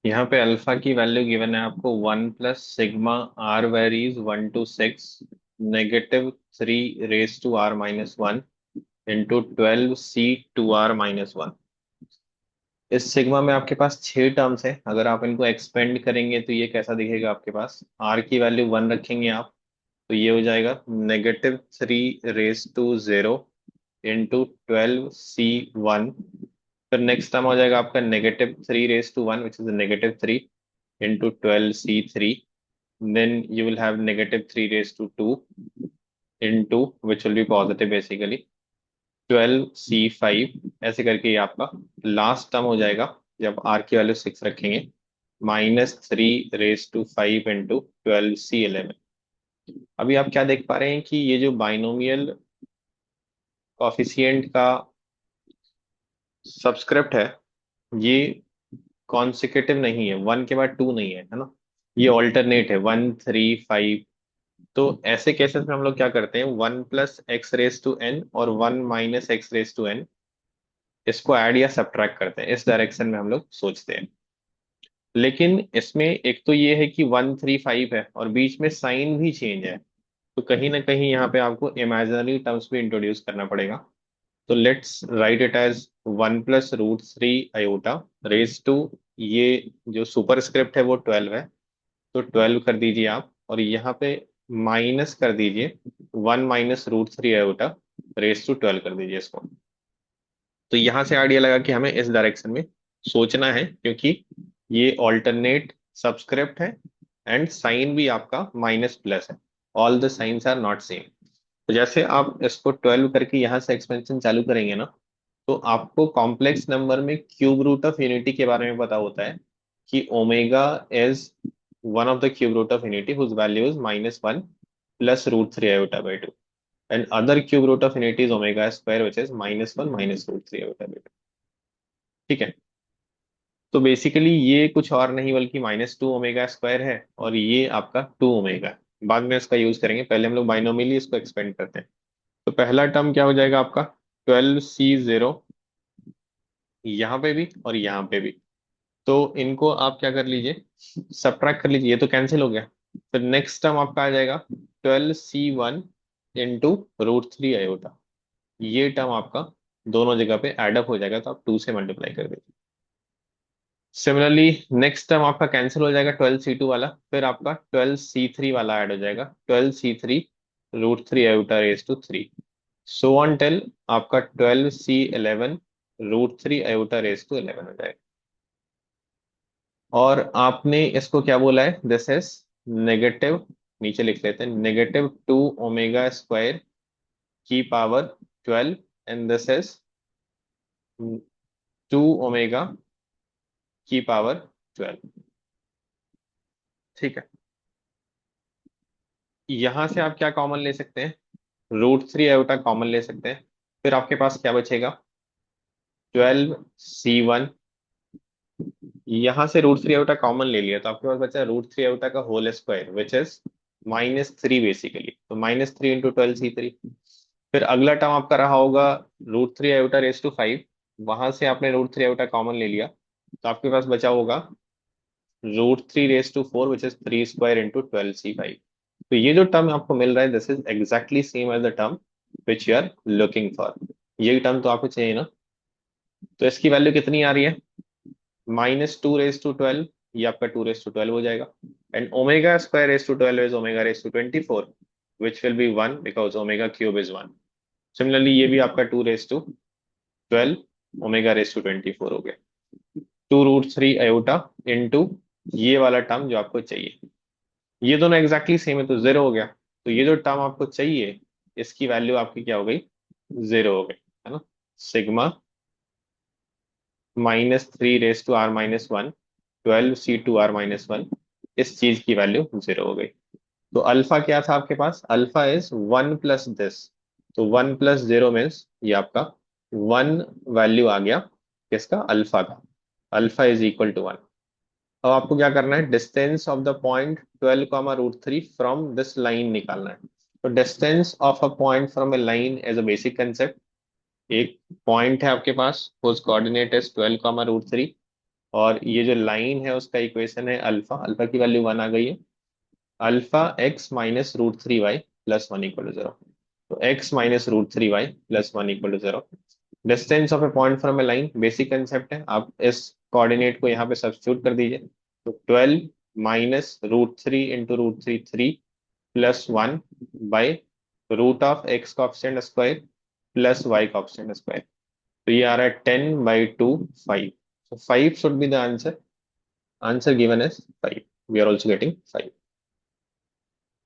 यहाँ पे अल्फा की वैल्यू गिवन है आपको 1 + sigma r varies 1 to 6 -3 raise to r−1 into 12 c 2r−1। इस सिग्मा में आपके पास 6 टर्म्स है। अगर आप इनको एक्सपेंड करेंगे तो ये कैसा दिखेगा आपके पास, आर की वैल्यू 1 रखेंगे आप तो ये हो जाएगा -3 रेज टू 0 इंटू 12 c 1। फिर नेक्स्ट टर्म हो जाएगा आपका -3 raise to 1 which is -3 into 12c3, then you will have -3 raised to 2 into which will be positive basically 12c5। ऐसे करके ये आपका लास्ट टर्म हो जाएगा जब r की वैल्यू 6 रखेंगे, -3 रेज टू 5 इंटू 12c11। अभी आप क्या देख पा रहे हैं कि ये जो बाइनोमियल कॉफिशिएंट का सबस्क्रिप्ट है ये कॉन्सिक्यूटिव नहीं है, 1 के बाद 2 नहीं है ना, ये ऑल्टरनेट है 1 3 5। तो ऐसे केसेस में हम लोग क्या करते हैं, 1 + x रेज टू n और 1 - x रेज टू n, इसको ऐड या सब्ट्रैक्ट करते हैं, इस डायरेक्शन में हम लोग सोचते हैं। लेकिन इसमें एक तो ये है कि 1 3 5 है और बीच में साइन भी चेंज है, तो कहीं ना कहीं यहाँ पे आपको इमेजिनरी टर्म्स भी इंट्रोड्यूस करना पड़ेगा। तो let's write it as 1 + √3 iota raise to, ये जो सुपरस्क्रिप्ट है वो 12 है, तो 12 कर दीजिए आप, और यहाँ पे माइनस कर दीजिए 1 - √3 आयोटा रेज टू 12 कर दीजिए इसको। तो यहाँ से आइडिया लगा कि हमें इस डायरेक्शन में सोचना है, क्योंकि ये ऑल्टरनेट सबस्क्रिप्ट है एंड साइन भी आपका माइनस प्लस है, all the signs are not same. तो जैसे आप इसको 12 करके यहाँ से एक्सपेंशन चालू करेंगे ना, तो आपको कॉम्प्लेक्स नंबर में क्यूब रूट ऑफ यूनिटी के बारे में पता होता है कि omega is one of the cube root of unity whose value is -1 +√3 iota, and other cube root of unity is omega square which is -1 - √3 आयोटा/2। ठीक है, तो बेसिकली ये कुछ और नहीं बल्कि -2 ओमेगा स्क्वायर है, और ये आपका 2 ओमेगा। बाद में इसका यूज करेंगे, पहले हम लोग बाइनोमियली इसको एक्सपेंड करते हैं। तो पहला टर्म क्या हो जाएगा आपका, 12c0, यहाँ पे भी और यहाँ पे भी, तो इनको आप क्या कर लीजिए, सब्ट्रैक्ट कर लीजिए, ये तो कैंसिल हो गया। फिर नेक्स्ट टर्म आपका आ जाएगा 12c1 इंटू √3 आयोटा, ये टर्म आपका दोनों जगह पे एडअप हो जाएगा, तो आप 2 से मल्टीप्लाई कर दीजिए। सिमिलरली नेक्स्ट टर्म आपका कैंसिल हो जाएगा 12c2 वाला, फिर आपका 12c3 वाला ऐड हो जाएगा, 12c3 √3 iota raise to 3, so on till आपका 12c11 √3 आयोटा रेज टू 11 हो जाएगा। और आपने इसको क्या बोला है, दिस इज नेगेटिव, नीचे लिख लेते हैं -2 ओमेगा स्क्वायर की power 12, and this is 2 omega की पावर 12। ठीक है, यहां से आप क्या कॉमन ले सकते हैं, √3 आयोटा कॉमन ले सकते हैं। फिर आपके पास क्या बचेगा, 12c1, यहां से √3 आयोटा कॉमन ले लिया तो आपके पास बचा √3 आयोटा का whole square which is -3 basically, तो -3 इंटू 12c3। फिर अगला टर्म आपका रहा होगा √3 आयोटा रेज टू 5, वहां से आपने √3 आयोटा कॉमन ले लिया, तो आपके पास बचा होगा √3 raise to 4 which is 3 square into 12c5। तो ये जो टर्म आपको मिल रहा है this is exactly same as the term which you are looking for. ये टर्म तो आपको चाहिए ना, तो इसकी वैल्यू कितनी आ रही है, -2 रेज टू 12, ये आपका 2 रेज टू 12 हो जाएगा, and omega square raise to 12 is omega raise to 24 which will be 1 because omega cube is 1। Similarly ये भी आपका 2 raise to 12 omega raise to 24 हो गया, 2 √3 आयोटा इंटू ये वाला टर्म जो आपको चाहिए, ये दोनों एग्जैक्टली सेम है तो 0 हो गया। तो ये जो टर्म आपको चाहिए इसकी वैल्यू आपकी क्या हो गई, 0 हो गई, है ना। Sigma -3 raise to r−1 12c2r−1, इस चीज की वैल्यू 0 हो गई। तो अल्फा क्या था आपके पास, अल्फा इज 1 + दिस, तो 1 + 0 मीन्स ये आपका 1 वैल्यू आ गया किसका, अल्फा का, अल्फा इज इक्वल टू 1। अब आपको क्या करना है, distance of the point 12, √3 from this line निकालना है। तो distance of a point from a line as a basic concept, एक पॉइंट है आपके पास whose कोऑर्डिनेट इज 12, √3, और ये जो लाइन है उसका इक्वेशन है अल्फा, अल्फा की वैल्यू 1 आ गई है। Alpha x minus root three y plus one equal to zero. तो x minus root three y plus one equal to zero. Distance of a point from a line basic concept है, आप इस coordinate को यहाँ पे substitute कर दीजिए। तो 12 minus root three into root three three plus one by root of x constant square plus y constant square. तो ये आ रहा है 10/2 5। So 5 should be the answer. Answer given is 5. We are also getting 5.